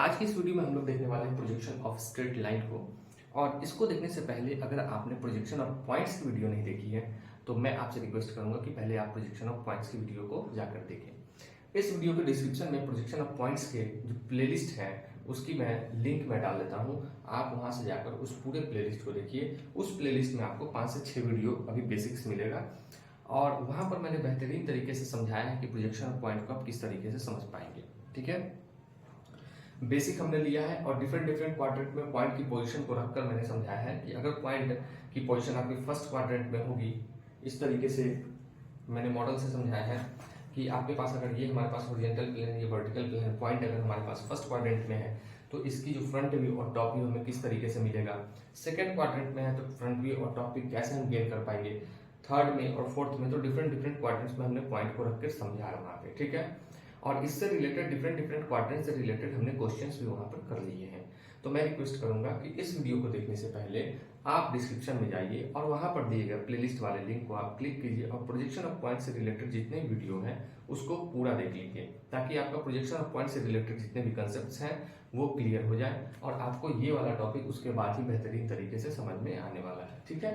आज की इस वीडियो में हम लोग देखने वाले हैं प्रोजेक्शन ऑफ स्ट्रेट लाइन को। और इसको देखने से पहले अगर आपने प्रोजेक्शन ऑफ पॉइंट्स की वीडियो नहीं देखी है तो मैं आपसे रिक्वेस्ट करूंगा कि पहले आप प्रोजेक्शन ऑफ पॉइंट्स की वीडियो को जाकर देखें। इस वीडियो के डिस्क्रिप्शन में प्रोजेक्शन ऑफ पॉइंट्स के जो प्लेलिस्ट है उसकी मैं लिंक में डाल देता हूँ। आप वहां से जाकर उस पूरे प्लेलिस्ट को देखिए। उस प्लेलिस्ट में आपको 5 से 6 वीडियो अभी बेसिक्स मिलेगा और वहां पर मैंने बेहतरीन तरीके से समझाया है कि प्रोजेक्शन ऑफ पॉइंट को आप किस तरीके से समझ पाएंगे। ठीक है, बेसिक हमने लिया है और डिफरेंट डिफरेंट क्वाड्रेंट में पॉइंट की पोजीशन को रखकर मैंने समझाया है कि अगर पॉइंट की पोजीशन आपकी फर्स्ट क्वाड्रेंट में होगी, इस तरीके से मैंने मॉडल से समझाया है कि आपके पास अगर ये हमारे पास हॉरिजॉन्टल प्लेन ये वर्टिकल प्लेन पॉइंट अगर हमारे पास फर्स्ट क्वाड्रेंट में है तो इसकी जो फ्रंट व्यू और टॉप व्यू हमें किस तरीके से मिलेगा। सेकंड क्वाड्रेंट में है तो फ्रंट व्यू और टॉप व्यू कैसे हम गेन कर पाएंगे। थर्ड में और फोर्थ में तो डिफरेंट डिफरेंट क्वाड्रेंट्स में हमने पॉइंट को रखकर समझा वहां पे। ठीक है, और इससे रिलेटेड डिफरेंट डिफरेंट क्वाड्रेंट से रिलेटेड हमने क्वेश्चंस भी वहां पर कर लिए हैं। तो मैं रिक्वेस्ट करूंगा कि इस वीडियो को देखने से पहले आप डिस्क्रिप्शन में जाइए और वहां पर दिए गए प्लेलिस्ट वाले लिंक को आप क्लिक कीजिए और प्रोजेक्शन ऑफ पॉइंट से रिलेटेड जितने वीडियो हैं उसको पूरा देख लीजिए ताकि आपका प्रोजेक्शन ऑफ पॉइंट से रिलेटेड जितने भी कंसेप्ट हैं वो क्लियर हो जाए और आपको ये वाला टॉपिक उसके बाद ही बेहतरीन तरीके से समझ में आने वाला है। ठीक है,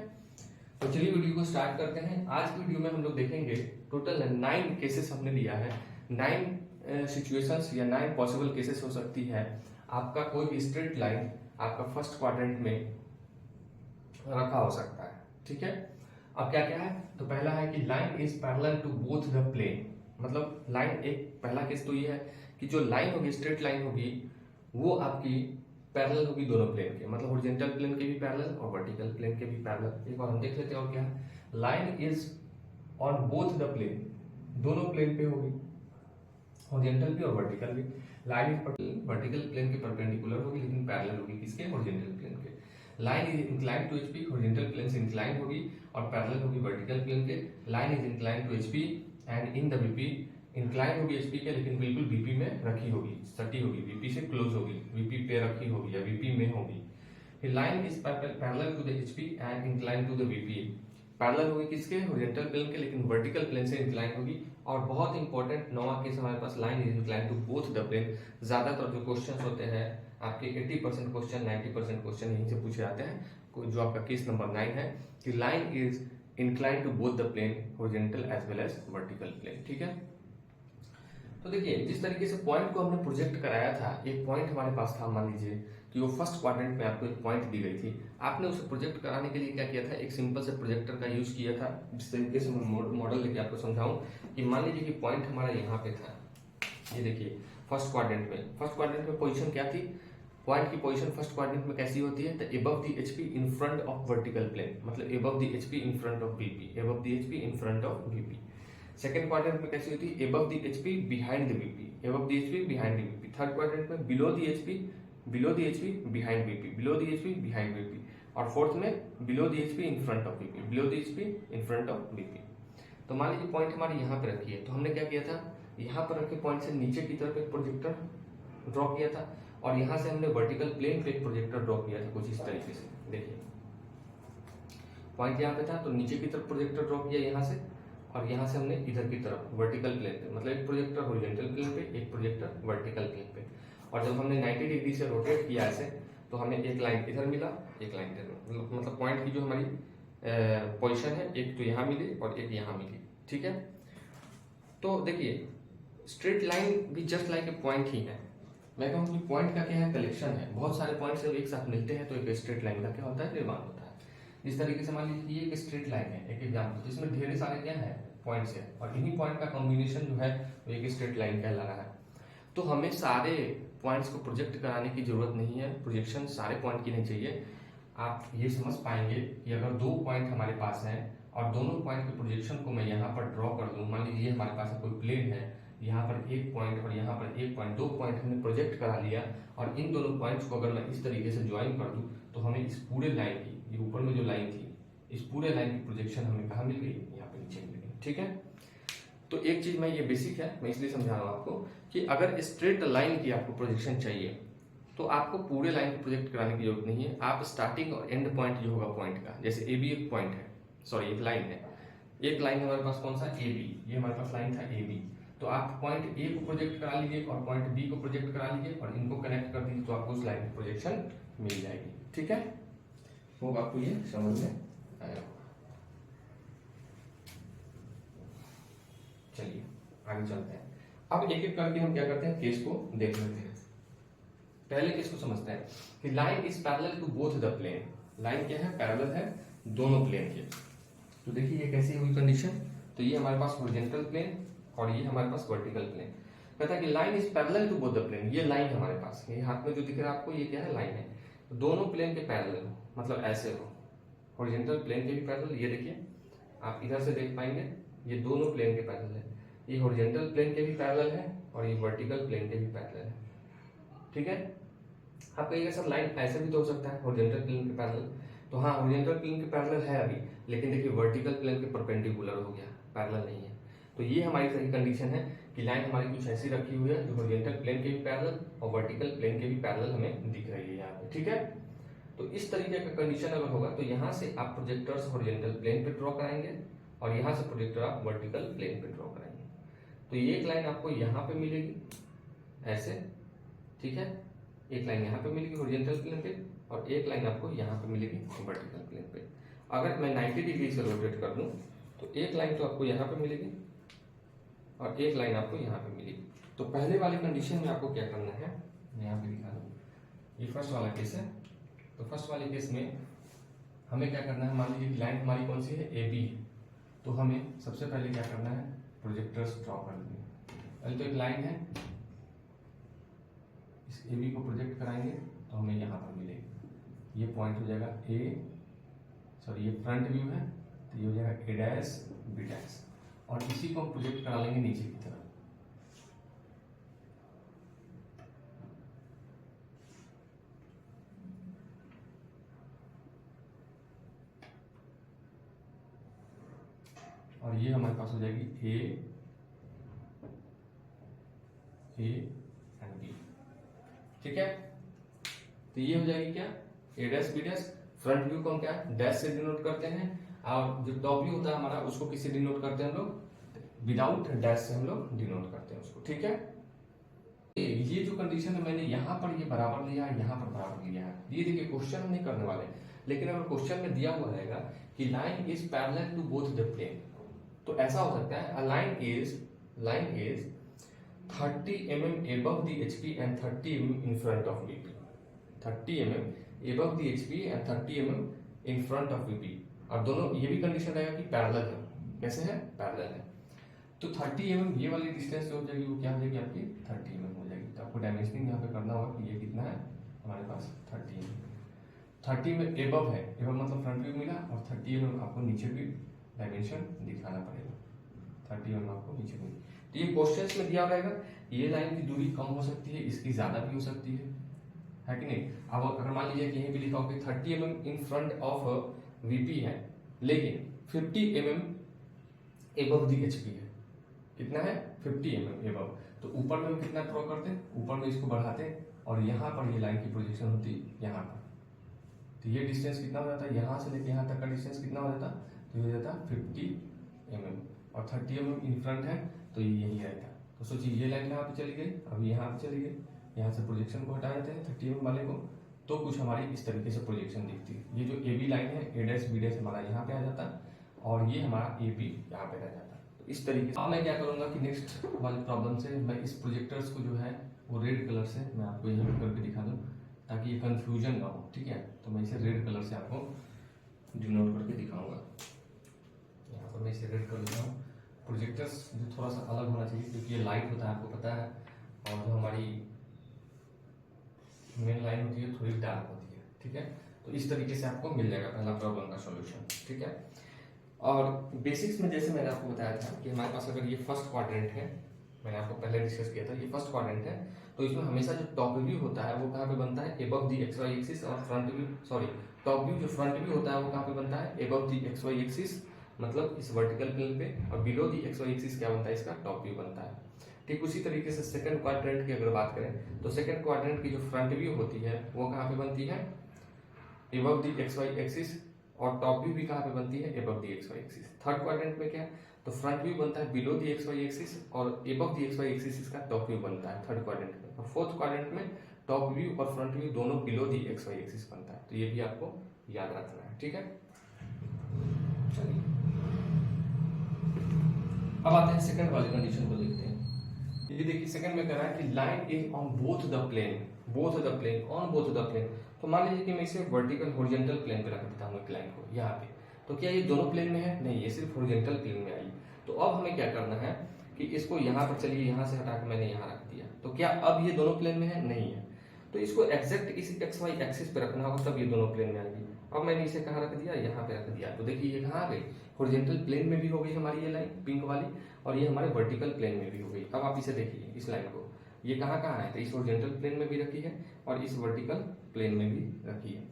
तो चलिए वीडियो को स्टार्ट करते हैं। आज की वीडियो में हम लोग देखेंगे टोटल 9 केसेस हमने लिया है। 9 सिचुएशंस या 9 पॉसिबल केसेस हो सकती है आपका कोई भी स्ट्रेट लाइन आपका फर्स्ट क्वाड्रेंट में रखा हो सकता है। ठीक है, अब क्या क्या है तो पहला है कि line is parallel to both the plane. मतलब लाइन एक पहला केस तो ये है कि जो लाइन होगी स्ट्रेट लाइन होगी वो आपकी पैरेलल होगी दोनों प्लेन के, मतलब हॉरिजॉन्टल प्लेन के भी पैरेलल और वर्टिकल प्लेन के भी पैरेलल। एक बार हम देख लेते हैं और क्या है। Line is on both the plane, दोनों प्लेन पे होगी, हॉरिजॉन्टल भी और वर्टिकल भी। लाइन इज वर्टिकल प्लेन के परपेंडिकुलर होगी लेकिन पैरेलल होगी किसके, हॉरिजॉन्टल प्लेन के। Line is inclined to HP, horizontal plane से इंक्लाइंड होगी और पैरेलल होगी वर्टिकल प्लेन के। Line is inclined to HP and in the VP, inclined होगी एचपी के लेकिन बिल्कुल वीपी में रखी होगी, सटी होगी, वीपी से क्लोज होगी, वीपी पे रखी होगी या वीपी में होगी। Line is parallel to the HP and inclined to the VP, parallel होगी किसके, हॉरिजॉन्टल प्लेन के लेकिन वर्टिकल प्लेन से इंक्लाइंड होगी। और बहुत इंपॉर्टेंट 9वां केस हमारे पास line is inclined to both the plane. ज्यादातर जो क्वेश्चंस होते हैं आपके 80% क्वेश्चन 90% क्वेश्चन यहीं से पूछे जाते हैं। जो आपका केस नंबर 9 है कि line is inclined to both the plane horizontal as well as vertical plane. ठीक है, तो देखिए जिस तरीके से पॉइंट को हमने प्रोजेक्ट कराया था, एक पॉइंट हमारे पास था, मान लीजिए कि वो फर्स्ट क्वाड्रेंट में आपको एक पॉइंट दी गई थी। आपने उसे प्रोजेक्ट कराने के लिए क्या किया था, एक सिंपल से प्रोजेक्टर का यूज किया था। जिस तरीके से मैं मॉडल लेके आपको समझाऊं कि मान लीजिए कि पॉइंट हमारा यहाँ पे था, ये देखिए फर्स्ट क्वाड्रेंट में पोजीशन क्या थी, पॉइंट की पोजीशन फर्स्ट क्वाड्रेंट में कैसी होती है, तो above the HP in front of vertical plane, मतलब above the HP in front of VP, above the HP in front of VP. Second quadrant में कैसी होती है, above the HP behind the VP, above the HP behind the VP. Third quadrant में below the HP behind VP, below the HP behind VP. और fourth में below the HP in front of VP, below the HP in front of VP. तो मान लीजिए point हमारी यहाँ पे रखी है, तो हमने क्या किया था, यहाँ पर रखे पॉइंट से नीचे की तरफ एक प्रोजेक्टर ड्रॉ किया था और यहाँ से हमने वर्टिकल प्लेन पे एक प्रोजेक्टर ड्रॉ किया था कुछ इस तरीके से। देखिए पॉइंट यहाँ पे था तो नीचे की तरफ प्रोजेक्टर ड्रॉ किया यहाँ से और यहाँ से हमने इधर की तरफ वर्टिकल प्लेन पे, मतलब एक प्रोजेक्टर हॉरिजॉन्टल प्लेन पे, एक प्रोजेक्टर वर्टिकल प्लेन पे। और जब हमने 90 डिग्री से रोटेट किया ऐसे तो हमें एक लाइन इधर मिला, एक लाइन इधर, मतलब पॉइंट की जो हमारी पोजीशन है एक तो यहाँ मिली और एक यहाँ मिली। ठीक है, तो देखिए स्ट्रेट लाइन भी जस्ट लाइक ए पॉइंट ही है। मैं कहूँ कि पॉइंट का क्या है, कलेक्शन है। बहुत सारे पॉइंट जब एक साथ मिलते हैं तो एक स्ट्रेट लाइन का क्या होता है, निर्माण होता है। इस तरीके से मान लीजिए ये एक स्ट्रेट लाइन है, एक एग्जाम्पल जिसमें ढेर सारे क्या है पॉइंट्स है और इन्हीं पॉइंट का कॉम्बिनेशन जो है वो एक स्ट्रेट लाइन कहला रहा है। तो हमें सारे पॉइंट्स को प्रोजेक्ट कराने की जरूरत नहीं है, प्रोजेक्शन सारे पॉइंट की नहीं चाहिए। आप ये समझ पाएंगे कि अगर 2 पॉइंट हमारे पास हैं और दोनों पॉइंट के प्रोजेक्शन को मैं यहाँ पर ड्रॉ कर दूं, मान लीजिए हमारे पास कोई प्लेन है, यहाँ पर एक पॉइंट और यहाँ पर एक पॉइंट, 2 पॉइंट हमने प्रोजेक्ट करा लिया और इन दोनों पॉइंट्स को अगर मैं इस तरीके से ज्वाइन कर दूं तो हमें इस पूरे लाइन की, ये ऊपर में जो लाइन थी, इस पूरे लाइन की प्रोजेक्शन हमें कहाँ मिल गई, यहाँ पे नीचे मिल गई। ठीक है, तो एक चीज मैं, ये बेसिक है, मैं इसलिए समझा रहा हूँ आपको कि अगर स्ट्रेट लाइन की आपको प्रोजेक्शन चाहिए तो आपको पूरे लाइन को प्रोजेक्ट कराने की जरूरत नहीं है। आप स्टार्टिंग और एंड पॉइंट जो होगा पॉइंट का, जैसे ए बी एक पॉइंट है, सॉरी एक लाइन है, एक लाइन हमारे पास कौन सा, ए बी, ये हमारे पास लाइन था ए बी। तो आप पॉइंट ए को प्रोजेक्ट करा लीजिए और पॉइंट बी को प्रोजेक्ट करा लीजिए और इनको कनेक्ट कर आपको उस लाइन की प्रोजेक्शन मिल जाएगी। ठीक है, वो आपको ये समझ में आया। चलिए आगे चलते हैं। अब एक एक करके हम क्या करते हैं, केस को देख लेते हैं। पहले केस को समझते हैं कि line is parallel to both the plane. Line क्या है, पैरेलल है दोनों प्लेन के। तो देखिए ये कैसी हुई कंडीशन, तो ये हमारे पास हॉरिजॉन्टल प्लेन और ये हमारे पास वर्टिकल प्लेन। कहता है कि line is parallel to both the plane. ये लाइन हमारे पास, ये हाथ में जो दिख रहा है आपको, ये क्या है, लाइन है। तो दोनों प्लेन के पैरेलल हो, मतलब ऐसे हो, हॉरिजॉन्टल प्लेन के भी पैरेलल। ये देखिए आप इधर से देख पाएंगे, ये दोनों प्लेन के पैरेलल है। ये हॉरिजॉन्टल प्लेन के भी पैरेलल है और ये वर्टिकल प्लेन के भी पैरेलल है। ठीक है, आप कहिएगा सर लाइन ऐसे भी तो हो सकता है हॉरिजॉन्टल प्लेन के पैरेलल। तो हाँ, हॉरिजॉन्टल प्लेन के पैरेलल है अभी, लेकिन देखिए वर्टिकल प्लेन के परपेंडिकुलर हो गया, पैरेलल नहीं है। तो ये हमारी सही कंडीशन है कि लाइन हमारी कुछ ऐसी रखी हुई है जो हॉरिजॉन्टल प्लेन के भी पैरेलल और वर्टिकल प्लेन के भी पैरेलल हमें दिख रही है यहाँ पे। ठीक है, तो इस तरीके का कंडीशन अगर होगा तो यहाँ से आप प्रोजेक्टर्स हॉरिजॉन्टल प्लेन पे ड्रॉ कराएंगे और यहाँ से प्रोजेक्टर आप वर्टिकल प्लेन पे ड्रॉ कराएंगे। तो ये एक लाइन आपको यहाँ पे मिलेगी ऐसे, ठीक है, एक लाइन यहाँ पे मिलेगी हॉरिजॉन्टल प्लेन पे और एक लाइन आपको यहाँ पे मिलेगी वर्टिकल प्लेन पे। अगर मैं 90 डिग्री से रोटेट कर दूं तो एक लाइन तो आपको यहाँ पे मिलेगी और एक लाइन आपको यहाँ पे मिलेगी। तो पहले वाली कंडीशन में आपको क्या करना है, मैं यहाँ पे दिखा दूँ, ये फर्स्ट वाला केस है। तो फर्स्ट वाले केस में हमें क्या करना है, मान लीजिए लाइन हमारी कौन सी है, ए बी है। तो हमें सबसे पहले क्या करना है, प्रोजेक्टर्स ड्रॉ कर देंगे। पहले तो एक लाइन है, इस ए बी को प्रोजेक्ट कराएंगे तो हमें यहाँ पर मिलेगी, ये पॉइंट हो जाएगा ये फ्रंट व्यू है तो ये हो जाएगा ए डैश बी डैश, और इसी को हम प्रोजेक्ट करा लेंगे नीचे की तरफ। और ये हमारे पास हो जाएगी ए एंड बी। ठीक है, तो ये हो जाएगी क्या, A dash B dash. Front view को हम क्या डैश से डिनोट करते हैं और जो टॉप व्यू होता है हमारा उसको किससे डिनोट करते हैं हम लोग, विदाउट डैश से हम लोग डिनोट करते हैं उसको। ठीक है, ये जो कंडीशन है मैंने यहाँ पर ये बराबर लिया है, यहाँ पर बराबर लिया है। ये देखिए क्वेश्चन हम नहीं करने वाले, लेकिन अगर क्वेश्चन में दिया हुआ रहेगा कि line is parallel to both the plane, तो ऐसा हो सकता है uh line is 30 mm above the HP and 30 mm in front of VP। 30 mm above the HP and 30 mm in front of VP। और दोनों ये भी कंडीशन रहेगा कि पैरेलल है। कैसे है, पैरेलल है। तो 30 mm ये वाली डिस्टेंस जो हो जाएगी वो क्या हो जाएगी आपकी 30 mm हो जाएगी। तो आपको डायमेंशनिंग यहाँ पे करना होगा कि ये कितना है हमारे पास 30 mm। 30 में एबव है, एबव मतलब फ्रंट व्यू मिला, और 30 mm आपको नीचे भी डायमेंशन दिखाना पड़ेगा। 30 mm आपको नीचे भी। तो ये क्वेश्चंस में दिया रहेगा, ये लाइन की दूरी कम हो सकती है, इसकी ज्यादा भी हो सकती है कि नहीं। अब अगर मान लीजिए कि यहीं पे लिखा हो कि 30 mm in front of VP है, लेकिन 50 mm एबव दी एचपी है। कितना है, 50 mm एबव। तो ऊपर में हम कितना ड्रॉ करते हैं, ऊपर में इसको बढ़ाते हैं और यहाँ पर ये लाइन की प्रोजेक्शन होती है यहाँ पर। तो ये डिस्टेंस कितना हो जाता है, यहाँ से लेकर यहाँ तक का डिस्टेंस कितना हो जाता, तो ये हो जाता 50 mm और 30 mm इन फ्रंट है तो ये यही रहेगा। तो सोचिए ये लाइन यहाँ पे चली गई, अभी यहाँ पे चली गई, यहाँ से प्रोजेक्शन को हटा देते हैं 30 mm वाले को, तो कुछ हमारी इस तरीके से प्रोजेक्शन दिखती है। ये जो ए बी लाइन है, ए डैश बी डैश हमारा यहाँ पे आ जाता और ये हमारा ए बी यहाँ पे रह जाता। तो इस तरीके से अब मैं क्या करूँगा कि नेक्स्ट वाली प्रॉब्लम से मैं इस प्रोजेक्टर्स को जो है वो रेड कलर से मैं आपको यहाँ पे करके दिखा दूँ ताकि ये कन्फ्यूजन ना हो। ठीक है, तो मैं इसे रेड कलर से आपको डिनोट करके दिखाऊंगा। यहाँ पर मैं इसे रेड कर देता हूँ। प्रोजेक्टर्स जो थोड़ा सा अलग होना चाहिए क्योंकि ये लाइट होता है, आपको पता है, और जो हमारी मेन लाइन होती है थोड़ी डार्क होती है। ठीक है, तो इस तरीके से आपको मिल जाएगा पहला प्रॉब्लम का सॉल्यूशन। ठीक है, और बेसिक्स में जैसे मैंने आपको बताया था कि हमारे पास अगर ये फर्स्ट क्वाड्रेंट है, मैंने आपको पहले डिस्कस किया था, ये फर्स्ट क्वाड्रेंट है, तो इसमें हमेशा जो टॉप व्यू होता है वो कहाँ पे बनता है, above the x Y axis, और फ्रंट व्यू टॉप व्यू जो फ्रंट व्यू होता है वो कहाँ पे बनता है, above the x Y axis, मतलब इस वर्टिकल प्लेन पे, और below the x Y axis क्या बनता है, इसका टॉप व्यू बनता है। ठीक उसी तरीके से सेकंड क्वाड्रेंट की अगर बात करें तो सेकंड क्वाड्रेंट की जो फ्रंट व्यू होती है वो कहाँ पे बनती है, above the x Y axis, और टॉप व्यू भी कहाँ पे बनती है, above the x Y axis. Third quadrant में क्या है, तो फ्रंट व्यू बनता है below the x Y axis और above the x Y axis इसका टॉप व्यू बनता है थर्ड क्वाड्रेंट में। और फोर्थ क्वाड्रेंट में टॉप व्यू और फ्रंट व्यू दोनों below the x Y axis बनता है। तो ये भी आपको याद रखना है, ठीक है। चलिए अब आते हैं सेकंड वाली कंडीशन को देखते हैं। ये देखिए सेकंड में कह रहा है कि line is on both the plane on both the plane. तो मान लीजिए कि मैं इसे वर्टिकल हॉरिजॉन्टल प्लेन पे रख देता हूँ एक लाइन को यहाँ पे, तो क्या ये दोनों प्लेन में है? नहीं, ये सिर्फ हॉरिजॉन्टल प्लेन में आई। तो अब हमें क्या करना है कि इसको यहाँ पर, चलिए यहाँ से हटा के मैंने यहाँ रख दिया, तो क्या अब ये दोनों प्लेन में है? नहीं है। तो इसको एग्जैक्ट इस एक्स वाई एक्सिस पे रखना होगा, तब ये दोनों प्लेन में आएगी। अब मैंने इसे कहाँ रख दिया? यहाँ पे रख दिया। तो देखिए ये कहाँ आ गई? हॉरिजॉन्टल प्लेन में भी हो गई हमारी ये लाइन पिंक वाली, और ये हमारे वर्टिकल प्लेन में भी हो गई। अब आप इसे देखिए इस लाइन को, ये कहाँ कहाँ है? तो इस हॉरिजॉन्टल प्लेन में भी रखी है और इस वर्टिकल प्लेन में भी रखी है।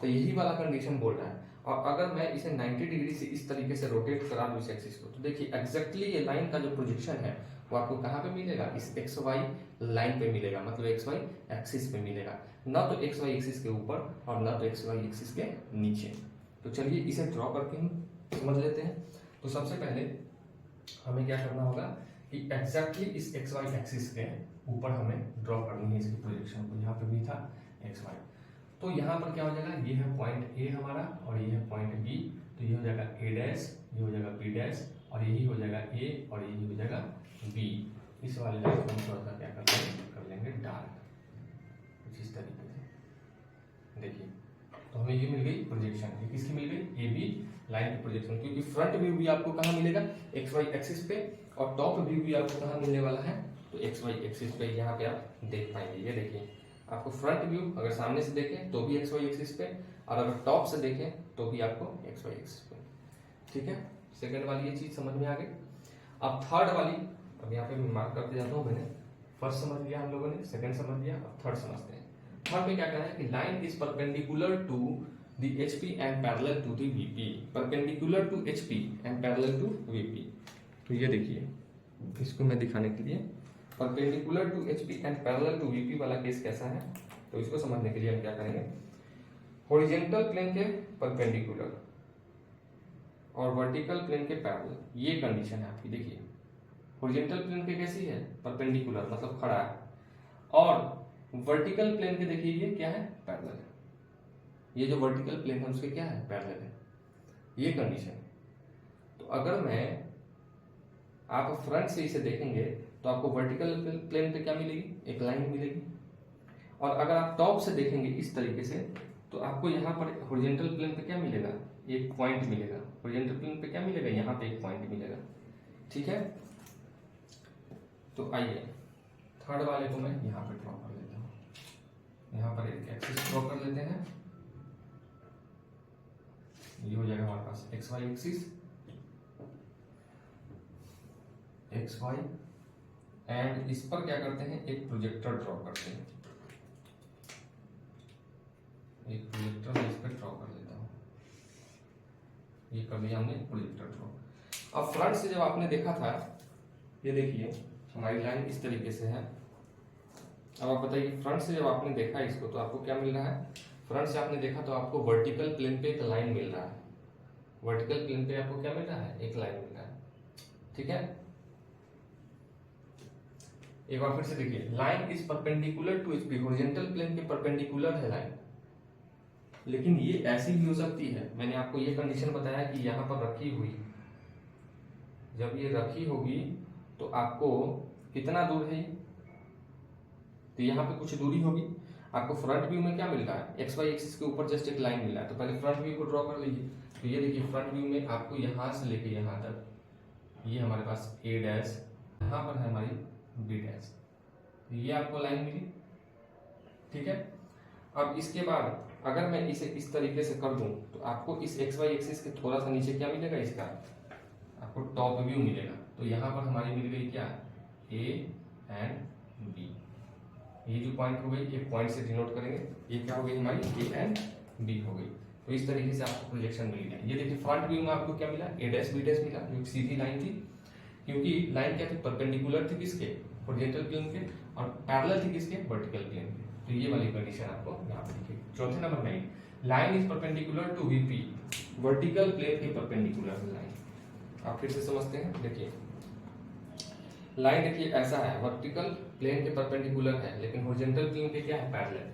तो यही वाला कंडीशन बोल रहा है। और अगर मैं इसे 90 डिग्री से इस तरीके से रोटेट करा दूं इस एक्सिस को, तो देखिए एग्जैक्टली ये लाइन का जो प्रोजेक्शन है वो आपको कहाँ पे मिलेगा? इस एक्स वाई लाइन पे मिलेगा, मतलब एक्स वाई एक्सिस पे मिलेगा, ना तो एक्स वाई एक्सिस के ऊपर और ना तो एक्स वाई एक्सिस के नीचे। तो चलिए इसे ड्रॉ करके हम समझ लेते हैं। तो सबसे पहले हमें क्या करना होगा कि एग्जैक्टली इस एक्स वाई एक्सिस के ऊपर हमें ड्रॉ करनी है इसकी प्रोजेक्शन को। यहाँ पे भी था एक्स वाई, तो यहाँ पर क्या हो जाएगा? ये है पॉइंट ए हमारा और ये है पॉइंट बी। तो ये हो जाएगा ए डैश, ये हो जाएगा बी डैश, और यही हो जाएगा ए और यही हो जाएगा बी। इस वाले लाइन को हम थोड़ा सा क्या कर लेंगे डार्क, कुछ इस तरीके से। देखिए तो हमें ये मिल गई प्रोजेक्शन। ये किसकी मिल गई? ए बी लाइन की प्रोजेक्शन, क्योंकि फ्रंट व्यू भी आपको कहाँ मिलेगा? एक्स वाई एक्सिस पे, और टॉप व्यू भी आपको कहाँ मिलने वाला है? तो एक्स वाई एक्सिस पे। यहाँ पे आप देख पाएंगे, ये देखिए आपको फ्रंट व्यू अगर सामने से देखें तो भी एक्स वाई एक्सिस पे, और अगर टॉप से देखें तो भी आपको एक्स वाई एक्सिस पे, ठीक है। सेकंड वाली ये चीज समझ में आ गई। अब थर्ड वाली, अब यहाँ पे मार्क करते जाता हूँ। मैंने फर्स्ट समझ लिया हम लोगों ने, सेकंड समझ लिया, अब थर्ड समझते हैं। थर्ड में क्या कहना है कि line is perpendicular to the HP and parallel to the VP, perpendicular to HP and parallel to VP। तो ये देखिए इसको मैं दिखाने के लिए, perpendicular to HP and parallel to VP वाला केस कैसा है, तो इसको समझने के लिए हम क्या करेंगे? हॉरिजॉन्टल प्लेन के परपेंडिकुलर और वर्टिकल प्लेन के पैरेलल, ये कंडीशन है आपकी। देखिए हॉरिजॉन्टल प्लेन के कैसी है? परपेंडिकुलर, मतलब खड़ा है, और वर्टिकल प्लेन के देखिए ये क्या है? पैरेलल है। ये जो वर्टिकल प्लेन है उसके क्या है? पैरेलल है। ये कंडीशन। तो अगर मैं आप फ्रंट से इसे देखेंगे तो आपको वर्टिकल प्लेन पे क्या मिलेगी? एक लाइन मिलेगी, और अगर आप टॉप से देखेंगे इस तरीके से तो आपको यहाँ पर हॉरिजॉन्टल प्लेन पे क्या मिलेगा? एक पॉइंट मिलेगा। हॉरिजॉन्टल प्लेन पे क्या मिलेगा? यहाँ पे एक पॉइंट मिलेगा, ठीक है। तो आइए थर्ड वाले को मैं यहाँ पे ड्रॉ कर लेता हूँ। यहाँ पर एक एक्सिस ड्रॉ कर लेते हैं। ये हो जाएगा हमारे पास X Y axis, X Y, and इस पर क्या करते हैं? एक प्रोजेक्टर ड्रॉ करते हैं। एक प्रोजेक्टर मैं इस पर ड्रॉ कर लेता हूँ। ये कर लिया हमने प्रोजेक्टर ड्रॉ। अब फ्रंट से जब आपने देखा था, ये देखिए हमारी लाइन इस तरीके से है। अब आप बताइए फ्रंट से जब आपने देखा इसको तो आपको क्या मिल रहा है? फ्रंट से आपने देखा तो आपको वर्टिकल प्लेन पे एक लाइन मिल रहा है। वर्टिकल प्लेन पे आपको क्या मिल रहा है? एक लाइन मिल रहा है, ठीक है। एक बार फिर से देखिए, line is perpendicular to HP, horizontal plane के परपेंडिकुलर है लाइन, लेकिन ये ऐसी भी हो सकती है। मैंने आपको ये कंडीशन बताया कि यहाँ पर रखी हुई, जब ये रखी होगी तो आपको कितना दूर है? तो यहाँ पे कुछ दूरी होगी। आपको फ्रंट व्यू में क्या मिल रहा है? एक्स वाई एक्सिस के ऊपर जस्ट एक लाइन मिल रहा है। तो पहले फ्रंट व्यू को ड्रॉ कर लीजिए। तो ये देखिए फ्रंट व्यू में आपको यहाँ से लेके यहाँ तक ये हमारे पास ए डैश, यहाँ पर है हमारी बी डैश, ये आपको लाइन मिली, ठीक है। अब इसके बाद अगर मैं इसे इस तरीके से कर दूं तो आपको इस एक्स वाई एक्सिस के थोड़ा सा नीचे क्या मिलेगा? इसका आपको टॉप व्यू मिलेगा। तो यहाँ पर हमारी मिल गई क्या? A and B. ये जो पॉइंट हो गई, एक पॉइंट से डिनोट करेंगे, ये क्या हो गई? हमारी ए एंड बी हो गई। तो इस तरीके से आपको प्रोजेक्शन मिल गया। ये देखिए फ्रंट व्यू में आपको क्या मिला? ए डैश बी डैश मिला, जो एक सीधी लाइन थी, क्योंकि लाइन क्या थी? परपेंडिकुलर थी किसके? हॉरिजॉन्टल प्लेन के, और पैरेलल थी किसके? वर्टिकल प्लेन के। तो ये वाली कंडीशन आपको यहाँ पे दिखेगी। चौथे नंबर में line is perpendicular to VP, vertical plane के परपेंडिकुलर लाइन। आप फिर से समझते हैं, देखिए लाइन देखिए ऐसा है, वर्टिकल प्लेन के परपेंडिकुलर है, लेकिन हॉरिजॉन्टल प्लेन के क्या है, parallel,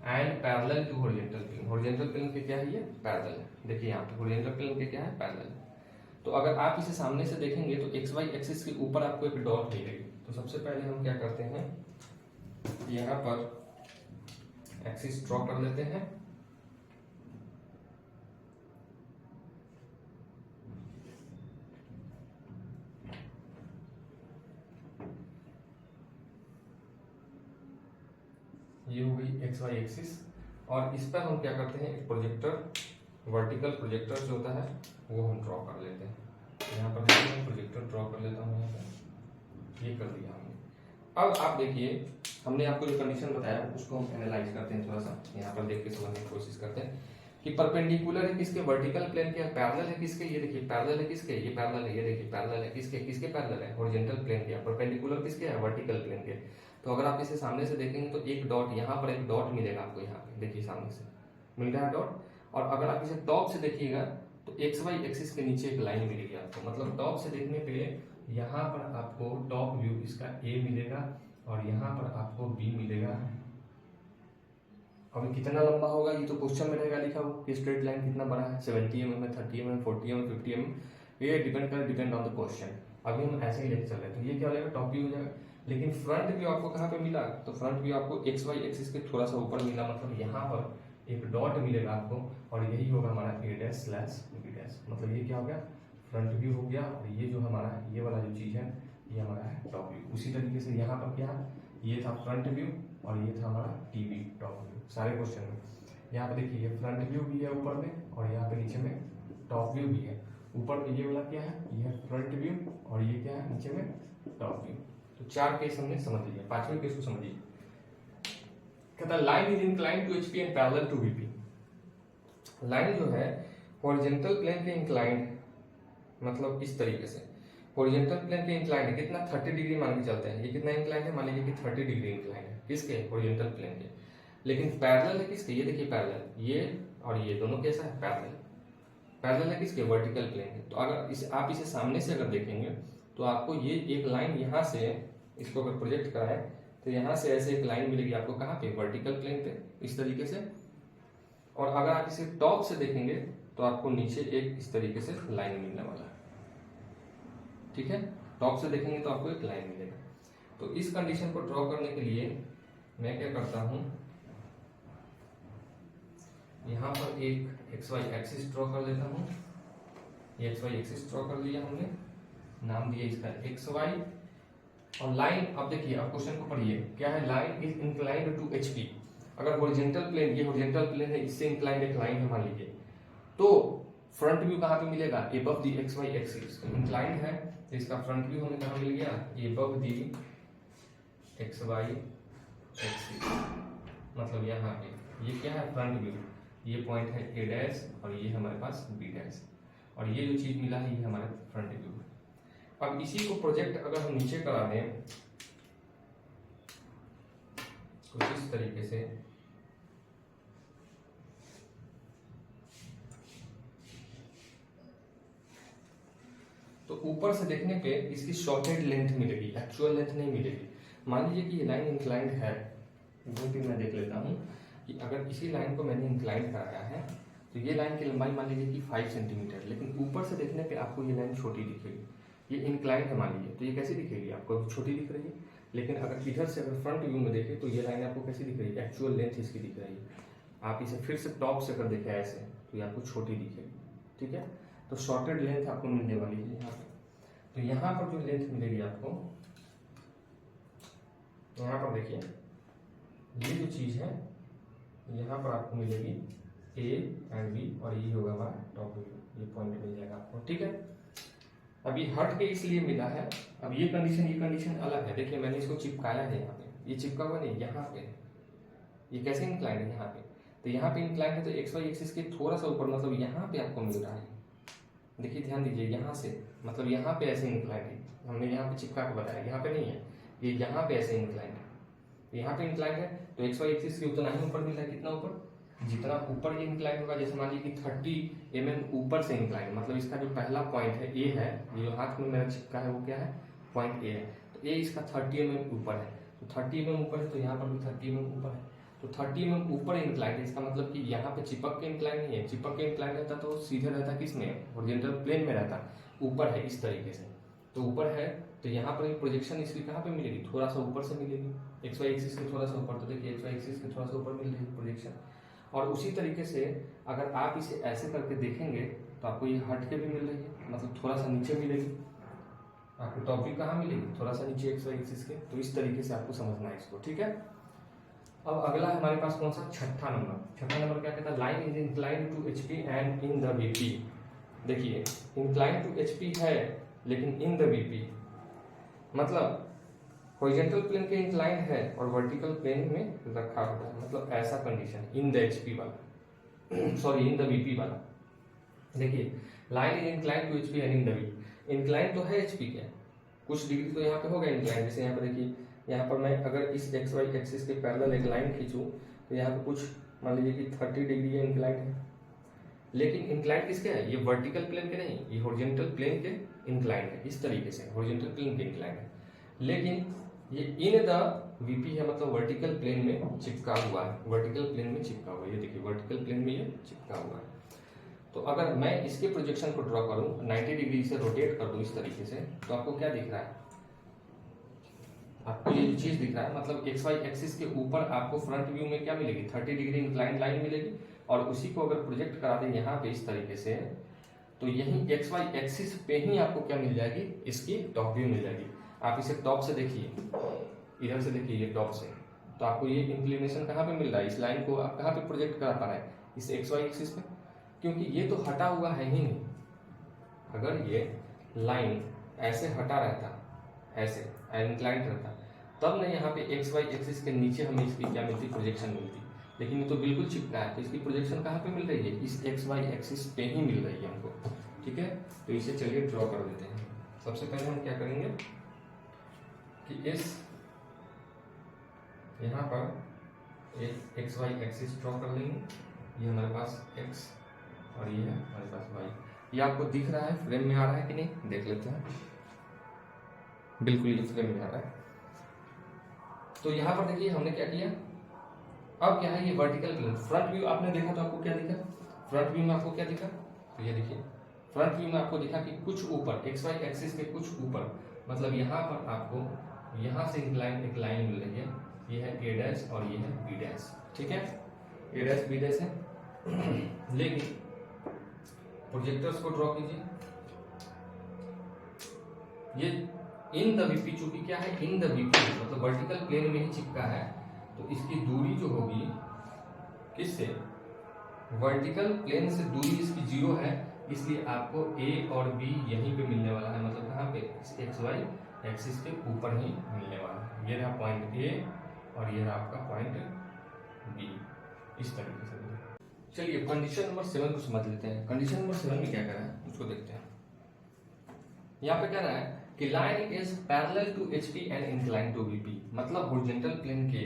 and parallel to horizontal plane. Horizontal plane के क्या है, ये पैरेलल है। देखिए यहाँ पे हॉरिजॉन्टल प्लेन के क्या है, पैरेलल है। तो अगर आप इसे सामने से देखेंगे तो एक्स वाई एक्सिस के ऊपर आपको एक डॉट मिलेगी। तो सबसे पहले हम क्या करते हैं, यहाँ पर एक्सिस ड्रॉ कर लेते हैं। ये हो गई एक्स वाई एक्सिस, और इस पर हम क्या करते हैं, एक प्रोजेक्टर, वर्टिकल प्रोजेक्टर जो होता है वो हम ड्रॉ कर लेते हैं। यहाँ पर मैं प्रोजेक्टर ड्रॉ कर लेता हूँ, यहाँ पर ये कर दिया हमने। अब आप देखिए, हमने आपको जो कंडीशन बताया उसको हम एनालाइज करते हैं, थोड़ा सा यहाँ पर देख के समझने की कोशिश करते हैं कि परपेंडिकुलर है किसके, वर्टिकल प्लेन के, पैरेलल है किसके, ये देखिए पैरेलल है किसके, ये पैरेलल है, ये देखिए पैरेलल है किसके, किसके पैरेलल है, हॉरिजॉन्टल प्लेन के। परपेंडिकुलर किसके है, वर्टिकल प्लेन के। तो अगर आप इसे सामने से देखेंगे तो एक डॉट, यहाँ पर एक डॉट मिलेगा आपको, यहाँ पे देखिए सामने से मिल रहा है डॉट। और अगर आप इसे टॉप से देखिएगा तो एक्स वाई एक्सिस के नीचे एक लाइन मिलेगी आपको, मतलब टॉप से देखने पे यहाँ पर आपको टॉप व्यू इसका ए मिलेगा और यहाँ पर आपको बी मिलेगा। अब कितना लंबा होगा ये तो क्वेश्चन में रहेगा लिखा हो कि स्ट्रेट लाइन कितना बड़ा है, 70 mm है, 30 mm, 40 mm, 50 mm, ये डिपेंड ऑन द क्वेश्चन। अभी हम ऐसे ही लेके चल रहे हैं, तो ये क्या हो जाएगा, टॉप व्यू हो जाएगा। लेकिन फ्रंट व्यू आपको कहाँ पे मिला, तो फ्रंट व्यू आपको एक्स वाई एक्सिस के थोड़ा सा ऊपर मिला, मतलब यहाँ पर एक डॉट मिलेगा आपको, और यही होगा हमारा ए डैश स्लैश बी डैश। मतलब ये क्या हो गया, फ्रंट व्यू हो गया, और ये जो हमारा ये वाला जो चीज़ है ये हमारा है टॉप व्यू। उसी तरीके से यहाँ पर क्या, ये था फ्रंट व्यू और ये था हमारा टीवी टॉप व्यू। सारे क्वेश्चन में यहाँ पे देखिए ये फ्रंट व्यू भी है ऊपर में, और यहाँ पे नीचे में टॉप व्यू भी है। ऊपर में ये वाला क्या है, ये है फ्रंट व्यू, और ये क्या है नीचे में टॉप व्यू। तो 4 केस हमने समझ लिया। 5वें केस को समझिए, कहता line is inclined to HP and parallel to VP. Line जो है हॉरिजॉन्टल प्लेन के इंक्लाइंड, मतलब इस तरीके से हॉरिजॉन्टल प्लेन के इंक्लाइंड है कितना, 30 डिग्री मान के चलते हैं। ये कितना इंक्लाइंड है, मान लीजिए कि 30 डिग्री इंक्लाइंड है किसके, हॉरिजॉन्टल प्लेन के। लेकिन पैरेलल है किसके, ये देखिए पैरेलल, ये और ये दोनों कैसा है, पैरेलल। पैरेलल है किसके, वर्टिकल प्लेन के। तो अगर आप इसे सामने से अगर देखेंगे तो आपको ये एक लाइन यहाँ से, इसको अगर प्रोजेक्ट कराए तो यहाँ से ऐसे एक लाइन मिलेगी आपको, कहाँ पे, वर्टिकल प्लेन पे, इस तरीके से। और अगर आप इसे टॉप से देखेंगे तो आपको नीचे एक इस तरीके से लाइन मिलने वाला है, ठीक है। टॉप से देखेंगे तो आपको एक लाइन मिलेगा। तो इस कंडीशन को ड्रॉ करने के लिए मैं क्या करता हूं, यहाँ पर एक एक्स वाई एक्सिस ड्रॉ कर लेता हूँ। ये एक्स वाई एक्सिस ड्रॉ कर लिया हमने, नाम दिया इसका एक्स वाई। और लाइन, अब देखिए, अब क्वेश्चन को पढ़िए, क्या है, line is inclined to HP. अगर हॉरिजॉन्टल प्लेन, ये हॉरिजॉन्टल प्लेन है, इससे इंक्लाइंड एक लाइन है मान लीजिए, तो फ्रंट व्यू कहाँ पे मिलेगा, above the x Y axis. Inclined है तो इसका फ्रंट व्यू हमें कहाँ मिल गया, above the x Y axis, मतलब यहाँ पे ये क्या है, फ्रंट व्यू। ये पॉइंट है ए डैश और ये हमारे पास बी डैश, और ये जो चीज मिला है ये हमारे फ्रंट व्यू है। अब इसी को प्रोजेक्ट अगर हम नीचे करा दें कुछ इस तरीके से, तो ऊपर से देखने पे इसकी शॉर्टेड लेंथ मिलेगी, एक्चुअल लेंथ नहीं मिलेगी। मान लीजिए कि ये लाइन इंक्लाइंड है, वो भी मैं देख लेता हूँ कि अगर इसी लाइन को मैंने इंक्लाइंड कराया है तो ये लाइन की लंबाई मान लीजिए कि 5 सेंटीमीटर, लेकिन ऊपर से देखने पे आपको ये लाइन छोटी दिखेगी। ये इंक्लाइंड है मान लीजिए, तो ये कैसी दिखेगी, आपको छोटी दिख रही है। लेकिन अगर इधर से अगर फ्रंट व्यू में देखें तो ये लाइन आपको कैसी दिख रही है, एक्चुअल लेंथ इसकी दिख रही है। आप इसे फिर से टॉप से अगर देखें ऐसे तो ये आपको छोटी दिखेगी, ठीक है। तो शॉर्टेड लेंथ आपको मिलने वाली है यहाँ पे। तो यहाँ पर जो लेंथ मिलेगी आपको, यहाँ पर देखिए ये जो चीज है यहाँ पर आपको मिलेगी ए एंड बी, और ये होगा हमारा टॉप व्यू, ये पॉइंट मिल जाएगा आपको, ठीक है। अभी हट के इसलिए मिला है, अब ये कंडीशन अलग है। देखिए मैंने इसको चिपकाया है यहाँ पे, ये चिपका हुआ नहीं, यहाँ पे ये कैसे इंक्लाइंड है यहाँ पे, तो यहाँ पे इंक्लाइंड है तो एक्स वाई एक्सिस के थोड़ा सा ऊपर, मतलब यहाँ पे आपको मिल रहा है। देखिए ध्यान दीजिए, यहाँ से मतलब यहाँ पे ऐसे इंक्लाइंड है, हमने यहाँ पे चिपका के बताया, यहाँ पे नहीं है, ये यहाँ पे ऐसे इंक्लाइंड है, यहाँ पे इंक्लाइंड है तो एक्स वाई एक्सिस के उतना ही ऊपर मिल रहा है। कितना ऊपर, जितना ऊपर ये इंक्लाइंड होगा, जैसे मान लीजिए कि 30 mm ऊपर से इंक्लाइंड, मतलब इसका जो पहला पॉइंट है ए है, ये जो हाथ में मेरा चिपका है वो क्या है, पॉइंट ए है, तो ए इसका 30 mm ऊपर है। तो 30 mm ऊपर है, तो यहाँ पर भी 30 mm ऊपर है, तो 30 mm ऊपर इंक्लाइन है। इसका मतलब कि यहाँ पे चिपक के इंक्लाइन नहीं है, चिपक के इंक्लाइन रहता तो सीधे रहता किसमें, हॉरिजॉन्टल प्लेन में रहता, ऊपर है इस तरीके से। तो ऊपर है तो यहाँ पर प्रोजेक्शन इसकी कहाँ पे मिलेगी, थोड़ा सा ऊपर से मिलेगी, एक्स वाई एक्सिस के थोड़ा सा ऊपर। तो देखिए एक्स वाई एक्सिस के थोड़ा सा ऊपर मिल रही है प्रोजेक्शन। और उसी तरीके से अगर आप इसे ऐसे करके देखेंगे तो आपको ये हट के भी मिल रही है, मतलब थोड़ा सा नीचे मिलेगी आपको, टॉपिक कहाँ मिलेगी, थोड़ा सा नीचे एक्स वाई एक्सिस के। तो इस तरीके से आपको समझना है इसको, ठीक है। अब अगला हमारे पास कौन सा, छठा नंबर क्या कहता है, line is incline to HP and in the VP. देखिए इंक्लाइन टू एचपी है लेकिन इन द वीपी, मतलब हॉरिजॉन्टल प्लेन के इंक्लाइन है और वर्टिकल प्लेन में रखा हुआ है, मतलब ऐसा कंडीशन इन द एचपी वाला सॉरी इन द वीपी वाला। देखिए line is incline to HP and in the VP, incline तो है एचपी के, कुछ डिग्री तो यहाँ पे होगा इंक्लाइन। जैसे यहाँ पर देखिए, यहाँ पर मैं अगर इस एक्स वाई एक्सिस के पैरेलल एक लाइन खींचूं तो यहाँ पे कुछ मान लीजिए कि 30 डिग्री इंक्लाइन है, लेकिन इंक्लाइन किसके है, ये वर्टिकल प्लेन के नहीं, ये हॉरिजॉन्टल प्लेन के इंक्लाइन है। इस तरीके से हॉरिजॉन्टल प्लेन के इंक्लाइन है, लेकिन ये इन द वीपी है, मतलब वर्टिकल प्लेन में चिपका हुआ है, वर्टिकल प्लेन में चिपका हुआ है। ये देखिए वर्टिकल प्लेन में ये चिपका हुआ है। तो अगर मैं इसके प्रोजेक्शन को ड्रॉ करूं, 90 डिग्री से रोटेट कर दूं इस तरीके से, तो आपको क्या दिख रहा है, आपको ये चीज दिख रहा है, मतलब एक्स वाई एक्सिस के ऊपर आपको फ्रंट व्यू में क्या मिलेगी, 30 डिग्री इंक्लाइन लाइन मिलेगी। और उसी को अगर प्रोजेक्ट करा दें यहाँ पे इस तरीके से, तो यही एक्स वाई एक्सिस पे ही आपको क्या मिल जाएगी, इसकी टॉप व्यू मिल जाएगी। आप इसे टॉप से देखिए, इधर से देखिए ये टॉप से, तो आपको ये इंक्लिनेशन कहाँ पे मिल रहा है, इस लाइन को आप कहाँ पे प्रोजेक्ट करा पा रहे हैं, इस एक्स वाई एक्सिस पे, क्योंकि ये तो हटा हुआ है ही नहीं। अगर ये लाइन ऐसे हटा रहता, ऐसे इंक्लाइंड रहता, तब ना यहाँ पे एक्स वाई एक्सिस के नीचे हमें इसकी क्या मिलती, प्रोजेक्शन मिलती। लेकिन ये तो बिल्कुल चिपका है, तो इसकी प्रोजेक्शन कहाँ पे मिल रही है, इस एक्स वाई एक्सिस पे ही मिल रही है हमको, ठीक है। तो इसे चलिए ड्रॉ कर देते हैं। सबसे पहले हम क्या करेंगे कि इस यहाँ पर एक एक्स वाई एक्सिस ड्रॉ कर लेंगे। ये हमारे पास एक्स और ये है हमारे पास वाई। ये आपको दिख रहा है, फ्रेम में आ रहा है कि नहीं, देख लेते हैं। बिल्कुल ये फ्रेम में आ रहा है। तो यहाँ पर देखिए हमने क्या किया, अब क्या है, ये वर्टिकल प्लेन, फ्रंट व्यू आपने देखा तो आपको क्या दिखा, फ्रंट व्यू में आपको क्या दिखा, तो ये देखिए फ्रंट व्यू में आपको दिखा कि कुछ ऊपर एक्स वाई एक्सिस के कुछ ऊपर, मतलब यहाँ पर आपको यहाँ से इंक्लाइन एक लाइन मिल रही है, ये है ए डैश और ये है बी डैश, ठीक है, ए डैश बी डैश है। लेकिन प्रोजेक्टर्स को ड्रॉ कीजिए, ये इन द वीपी, चूंकि क्या है इन द वीपी, मतलब वर्टिकल प्लेन में ही चिपका है, तो इसकी दूरी जो होगी किससे, वर्टिकल प्लेन से दूरी इसकी 0 है, इसलिए आपको ए और बी यहीं पे मिलने वाला है, मतलब कहाँ पे, इस एक्स वाई एक्सिस के ऊपर ही मिलने वाला है। ये रहा पॉइंट ए और ये रहा आपका पॉइंट बी, इस तरीके से। चलिए कंडीशन नंबर 7 को समझ लेते हैं। कंडीशन नंबर 7 में क्या कह रहा है उसको देखते हैं। यहाँ पे कह रहा है कि line is parallel to HP and incline to VP, मतलब हॉरिजॉन्टल प्लेन के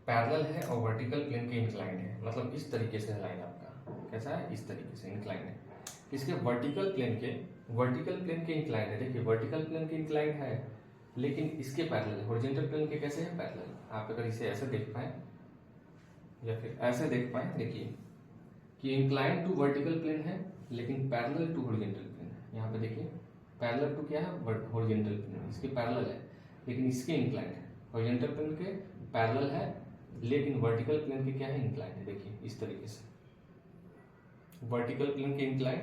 पैरेलल है और वर्टिकल प्लेन के इंक्लाइंड है, मतलब इस तरीके से लाइन आपका कैसा है, इस तरीके से इंक्लाइंड है। इसके वर्टिकल प्लेन के इंक्लाइंड है, देखिए वर्टिकल प्लेन के इंक्लाइंड है, लेकिन इसके पैरेलल है, हॉरिजॉन्टल प्लेन के कैसे है, पैरेलल। आप अगर इसे ऐसे देख पाए या फिर ऐसे देख पाए, देखिए कि इंक्लाइंड टू वर्टिकल प्लेन है लेकिन पैरेलल टू हॉरिजॉन्टल प्लेन है। यहाँ पे देखिए पैरेलल टू क्या है, हॉरिजॉन्टल प्लेन, इसके पैरेलल है लेकिन इसके इंक्लाइंड है, हॉरिजॉन्टल प्लेन के पैरेलल है लेकिन वर्टिकल प्लेन के क्या है, इंक्लाइंड है। देखिए इस तरीके से वर्टिकल प्लेन के इंक्लाइंड,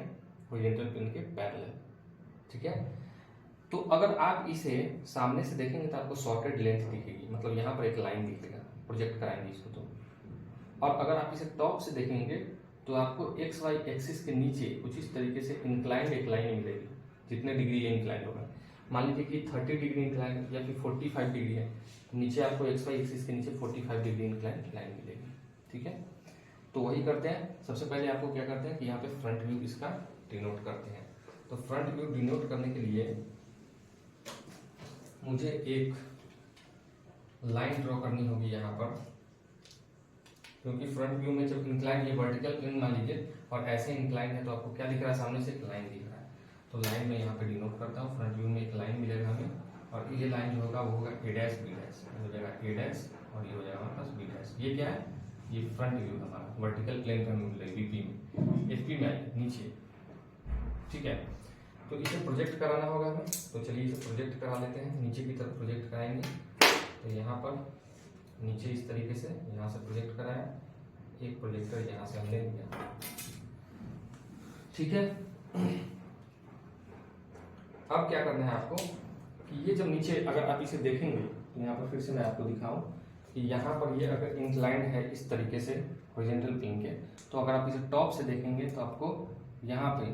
हॉरिजॉन्टल प्लेन के पैरेलल, ठीक है। तो अगर आप इसे सामने से देखेंगे तो आपको शॉर्टेड लेंथ दिखेगी, मतलब यहाँ पर एक लाइन दिखेगा, प्रोजेक्ट कराएंगे इसको तो। और अगर आप इसे टॉप से देखेंगे तो आपको एक्स वाई एक्सिस के नीचे कुछ इस तरीके से इंक्लाइंड एक लाइन मिलेगी, जितने डिग्री ये इंक्लाइंड होगा। मान लीजिए कि 30 डिग्री इंक्लाइंड या फिर 45 डिग्री है, नीचे आपको एक्स वाई एक्सिस के नीचे 45 डिग्री इंक्लाइंड लाइन मिलेगी, ठीक है। तो वही करते हैं, सबसे पहले आपको क्या करते हैं कि यहाँ पे फ्रंट व्यू इसका डिनोट करते हैं। तो फ्रंट व्यू डिनोट करने के लिए मुझे एक लाइन ड्रॉ करनी होगी यहाँ पर, क्योंकि फ्रंट व्यू में जब इंक्लाइन, ये वर्टिकल प्लेन मान लीजिए और ऐसे इंक्लाइन है, तो आपको क्या दिख रहा है, सामने से एक लाइन दिख रहा है। तो लाइन में यहाँ पे डिनोट करता हूँ, फ्रंट व्यू में एक लाइन मिलेगा हमें, और ये लाइन जो होगा वो होगा ए डैश बी डैश, हो जाएगा ए डैश और ये हो जाएगा हमारे पास बी डैश। ये क्या है, ये फ्रंट व्यू हमारा वर्टिकल प्लेन पे हमें मिल रही वीपी में, एफपी में आई नीचे, ठीक है। तो इसे प्रोजेक्ट कराना होगा हमें, तो चलिए इसे प्रोजेक्ट करा लेते हैं, नीचे की तरफ प्रोजेक्ट कराएंगे। तो यहाँ पर नीचे इस तरीके से यहाँ से प्रोजेक्ट कराया, एक प्रोजेक्टर यहाँ से हमने लिया, ठीक है। अब क्या करना है आपको कि ये जब नीचे अगर आप इसे देखेंगे तो यहाँ पर फिर से मैं आपको दिखाऊं कि यहाँ पर ये अगर इंक्लाइंड है इस तरीके से हॉरिजॉन्टल प्लेन के, तो अगर आप इसे टॉप से देखेंगे तो आपको यहाँ पे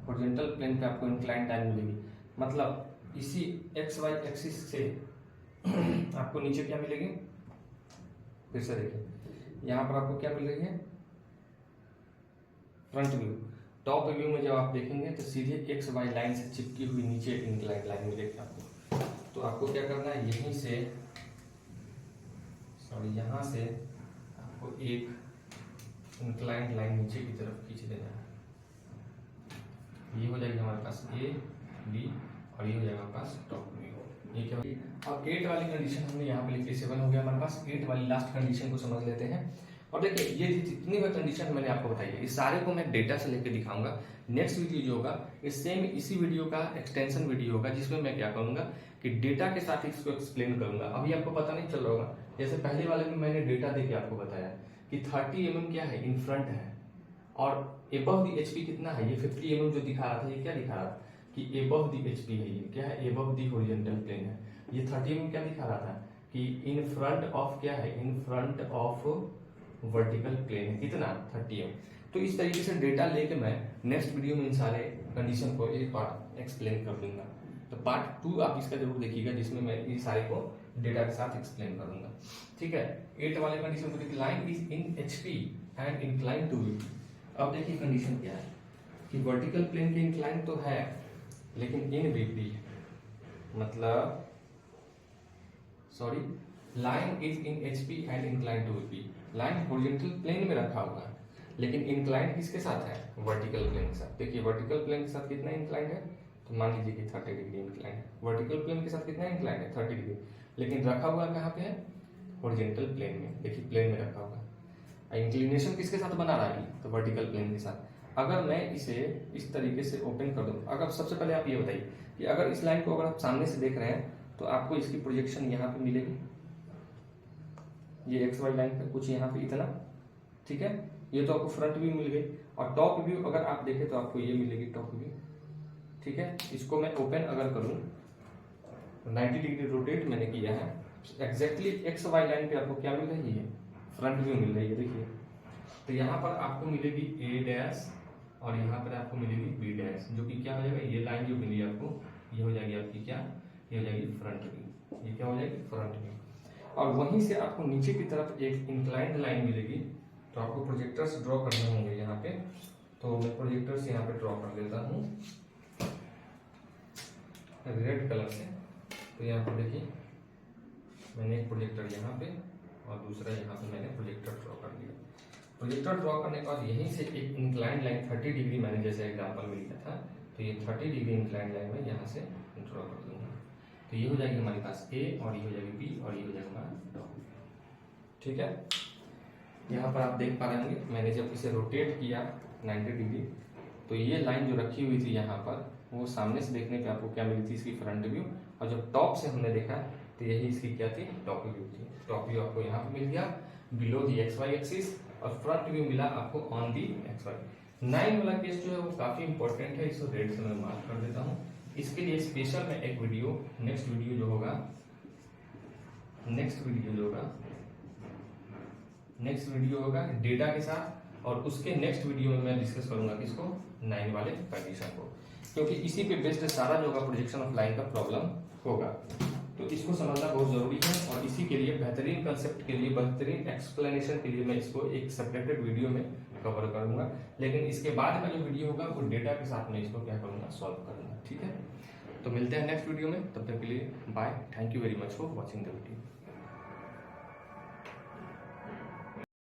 हॉरिजॉन्टल प्लेन पे आपको इंक्लाइंड लाइन मिलेगी, मतलब इसी एक्स वाई एक्सिस से आपको नीचे क्या मिलेगी, फिर से देखिए यहाँ पर आपको क्या मिल रही है, फ्रंट व्यू। टॉप व्यू में जब आप देखेंगे तो सीधे एक्स वाई लाइन से चिपकी हुई नीचे इंक्लाइंड लाइन मिलेगी आपको। तो आपको क्या करना है, यहीं से यहाँ से आपको एक इंक्लाइंड लाइन नीचे की तरफ खींच देना है। ये हो जाएगी हमारे पास ए बी और ये हो जाएगा हमारे पास टॉप व्यू। ये क्या, अब 8 वाली कंडीशन हमने यहाँ पे लिखी, 7 हो गया हमारे पास। 8 वाली लास्ट कंडीशन को समझ लेते हैं। और देखिए ये जितनी भी कंडीशन मैंने आपको बताई है, इस सारे को मैं डेटा से लेकर दिखाऊंगा। नेक्स्ट वीडियो जो होगा इस सेम इसी वीडियो का एक्सटेंशन वीडियो होगा, जिसमें मैं क्या करूंगा कि डेटा के साथ इसको एक्सप्लेन करूंगा। अभी आपको पता नहीं चल रहा होगा, जैसे पहले वाले में मैंने डेटा देके आपको बताया कि 30 mm क्या है, इन फ्रंट है, और एबव दी एचपी कितना है, ये 50 mm जो दिखा रहा था, ये क्या दिखा रहा था कि एबव दी एचपी है, ये क्या है, एबव दी हॉरिजॉन्टल प्लेन है। ये 30 mm क्या दिखा रहा था कि इन फ्रंट ऑफ क्या है, in front of vertical plane है, कितना 30 mm। तो इस तरीके से डेटा लेके मैं नेक्स्ट वीडियो में इन सारे कंडीशन को एक बार एक्सप्लेन कर दूंगा। तो पार्ट 2 आप इसका जरूर देखिएगा, जिसमें मैं ये सारे को डेटा के साथ एक्सप्लेन करूंगा, ठीक है। 8 वाले कंडीशन को देखिए, line is in HP and incline to VP. अब देखिए कंडीशन क्या है कि वर्टिकल प्लेन के इंक्लाइन तो है लेकिन इन वीपी, मतलब line is in HP and incline to VP. Line horizontal plane में रखा हुआ है लेकिन इंक्लाइन किसके साथ है, वर्टिकल प्लेन के साथ। देखिए वर्टिकल प्लेन के साथ कितना इंक्लाइन है, तो मान लीजिए कि 30 डिग्री इंक्लाइन है। वर्टिकल प्लेन के साथ कितना इंक्लाइन है, 30 डिग्री, लेकिन रखा हुआ कहाँ पे है, हॉरिजॉन्टल प्लेन में। देखिए प्लेन में रखा हुआ है। इंक्लिनेशन किसके साथ बना रहा है, तो वर्टिकल प्लेन के साथ। अगर मैं इसे इस तरीके से ओपन कर दूं, अगर सबसे पहले आप ये बताइए कि अगर इस लाइन को अगर आप सामने से देख रहे हैं तो आपको इसकी प्रोजेक्शन यहाँ पे मिलेगी, ये एक्स वाई लाइन पे कुछ यहाँ पे इतना, ठीक है। ये तो आपको फ्रंट व्यू मिल गई, और टॉप व्यू अगर आप देखें तो आपको ये मिलेगी टॉप व्यू, ठीक है। इसको मैं ओपन अगर करूं, 90 डिग्री रोटेट मैंने किया है, एग्जैक्टली एक्स वाई लाइन पे आपको क्या मिल रही है, फ्रंट व्यू मिल रही है। देखिए तो यहाँ पर आपको मिलेगी ए डैश और यहाँ पर आपको मिलेगी बी डैश, जो कि क्या हो जाएगा, ये लाइन जो मिली आपको ये हो जाएगी आपकी क्या, ये हो जाएगी फ्रंट व्यू। ये क्या हो जाएगी, फ्रंट व्यू। और वहीं से आपको नीचे की तरफ एक इंक्लाइंड लाइन मिलेगी, तो आपको प्रोजेक्टर्स ड्रॉ करने होंगे यहाँ पे। तो मैं प्रोजेक्टर्स यहाँ पे ड्रॉ कर देता हूँ रेड कलर से। तो यहाँ पर देखिए मैंने एक प्रोजेक्टर यहाँ पे और दूसरा यहाँ पे मैंने प्रोजेक्टर ड्रॉ कर लिया। प्रोजेक्टर ड्रॉ करने के बाद यहीं से एक इंक्लाइंड लाइन 30 डिग्री मैंने जैसे एग्जांपल में लिखा था, तो ये 30 डिग्री इंक्लाइंड लाइन में यहाँ से ड्रॉ कर दूंगा। तो ये हो जाएगी हमारे पास ए और ये हो जाएगी बी और ये हो जाएगा हमारा टॉप, ठीक है। यहाँ पर आप देख पा रहे होंगे मैंने जब इसे रोटेट किया 90 डिग्री, तो ये लाइन जो रखी हुई थी यहाँ पर, वो सामने से देखने पे आपको क्या मिली थी, इसकी फ्रंट व्यू। और जब टॉप से हमने देखा तो यही इसकी क्या थी, टॉप व्यू थी। टॉप व्यू आपको यहाँ पे मिल गया below the x Y axis, और फ्रंट व्यू मिला आपको ऑन दी एक्स वाई। 9 वाला केस जो है वो काफी इंपॉर्टेंट है, इसको रेड से मैं मार्क कर देता हूँ। इसके लिए स्पेशल में एक वीडियो, नेक्स्ट वीडियो जो होगा डेटा के साथ, और उसके नेक्स्ट वीडियो में मैं डिस्कस करूंगा किसको, 9 वाले कंडीशन को, क्योंकि इसी पे बेस्ड सारा जो होगा प्रोजेक्शन ऑफ लाइन का प्रॉब्लम होगा। तो इसको समझना बहुत जरूरी है, और इसी के लिए बेहतरीन कंसेप्ट के लिए, बेहतरीन एक्सप्लेनेशन के लिए मैं इसको एक सेपरेटेड वीडियो में कवर करूंगा। लेकिन इसके बाद का जो वीडियो होगा वो डेटा के साथ में इसको क्या करूंगा, सॉल्व करूंगा, ठीक है। तो मिलते हैं नेक्स्ट वीडियो में, तब तक के लिए bye, thank you very much for watching the video.